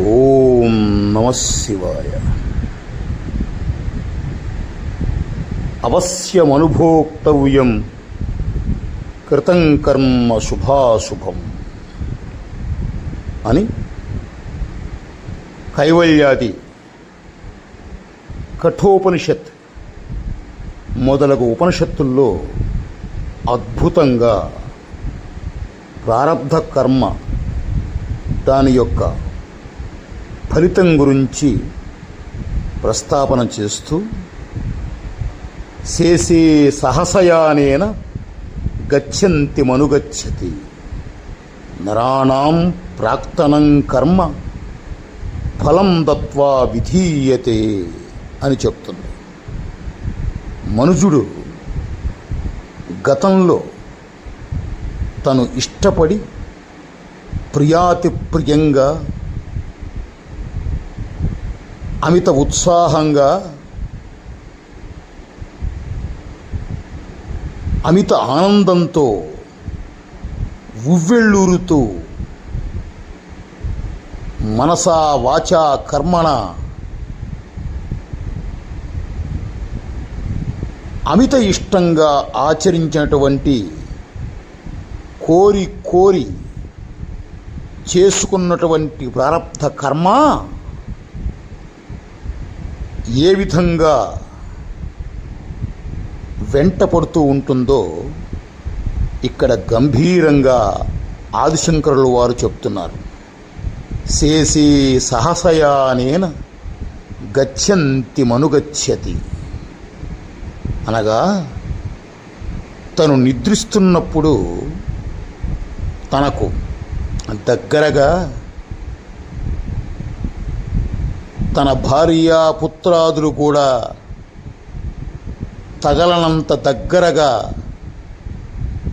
ఓం నమ శివాయ. అవశ్యమనుభోక్తవ్యం కృతం కర్మ శుభాశుభం అని కైవల్యాది కఠోపనిషత్ మొదలగు ఉపనిషత్తుల్లో అద్భుతంగా ప్రారబ్ధ కర్మ దాని యొక్క ఫలితం గురించి ప్రస్తాపన చేస్తూ శేషే సహసయానేన గచ్చంతి మనుగచ్చతి నరాణాం ప్రాక్తనం కర్మ ఫలం దత్వా విధీయతే అని చెప్తుంది. మనుజుడు గతంలో తను ఇష్టపడి ప్రియాతి ప్రియంగా అమిత ఉత్సాహంగా అమిత ఆనందంతో ఉవ్వెళ్ళూరుతూ మనసా వాచా కర్మణ అమిత ఇష్టంగా ఆచరించినటువంటి కోరి కోరి చేసుకున్నటువంటి ప్రారబ్ధ కర్మ ఏ విధంగా వెంట పడుతూ ఉంటుందో ఇక్కడ గంభీరంగా ఆదిశంకరులు వారు చెప్తున్నారు. శేషే సహసయానేన గచ్చంతి మనుగచ్చతి అనగా తను నిద్రిస్తున్నప్పుడు తనకు దగ్గరగా తన భార్య పుత్రాదులు కూడా తగలనంత దగ్గరగా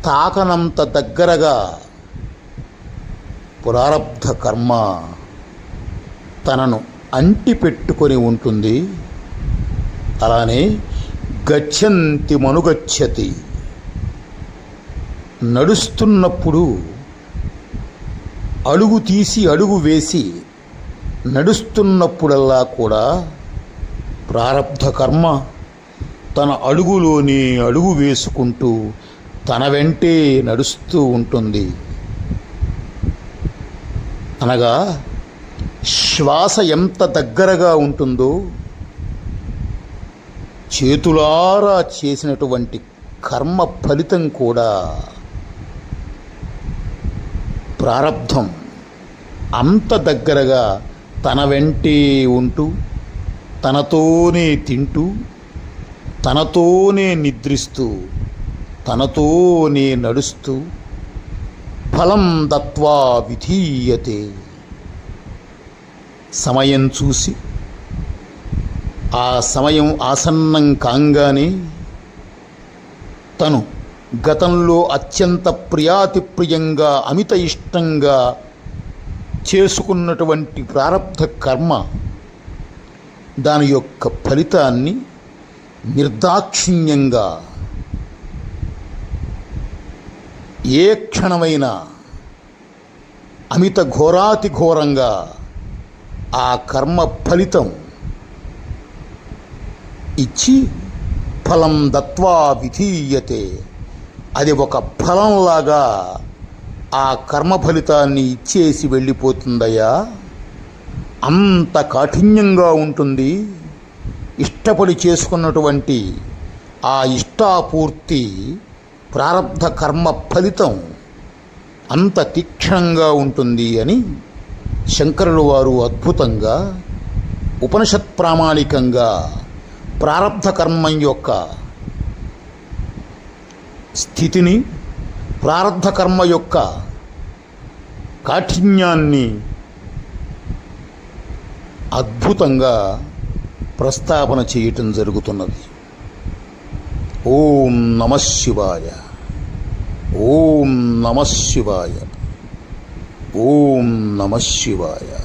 తాకనంత దగ్గరగా ప్రారబ్ధ కర్మ తనను అంటిపెట్టుకొని ఉంటుంది. అలానే గచ్చంతి మనుగచ్చతి నడుస్తున్నప్పుడు అడుగు తీసి అడుగు వేసి నడుస్తున్నప్పుడల్లా కూడా ప్రారబ్ధ కర్మ తన అడుగులోని అడుగు వేసుకుంటూ తన వెంటే నడుస్తూ ఉంటుంది. అనగా శ్వాస ఎంత దగ్గరగా ఉంటుందో చేతులారా చేసినటువంటి కర్మ ఫలితం కూడా ప్రారబ్ధం అంత దగ్గరగా తన వెంటే ఉంటూ తనతోనే తింటూ తనతోనే నిద్రిస్తూ తనతోనే నడుస్తూ ఫలం దత్వా విధీయతే సమయం చూసి ఆ సమయం ఆసన్నం కాంగానే తను గతంలో అత్యంత ప్రియాతిప్రియంగా అమిత ఇష్టంగా చేసుకున్నటువంటి ప్రారబ్ధ కర్మ దాని యొక్క ఫలితాన్ని నిర్దాక్షిణ్యంగా ఏ క్షణమైనా అమిత ఘోరాతి ఘోరంగా ఆ కర్మ ఫలితం ఇచ్చి ఫలం దత్వా విధీయతే అది ఒక ఫలంలాగా ఆ కర్మ ఫలితాన్ని ఇచ్చేసి వెళ్ళిపోతుందయ్యా. అంత కాఠిన్యంగా ఉంటుంది. ఇష్టపడి చేసుకున్నటువంటి ఆ ఇష్టాపూర్తి ప్రారబ్ధ కర్మ ఫలితం అంత తీక్షణంగా ఉంటుంది అని శంకరులు వారు అద్భుతంగా ఉపనిషత్ ప్రామాణికంగా ప్రారబ్ధ కర్మం యొక్క స్థితిని ప్రారబ్ధ కర్మ యొక్క కాఠిన్యాన్ని అద్భుతంగా ప్రస్తాపన చేయటం జరుగుతున్నది. ఓం నమ శివాయ. ఓం నమ శివాయ. ఓం నమ శివాయ.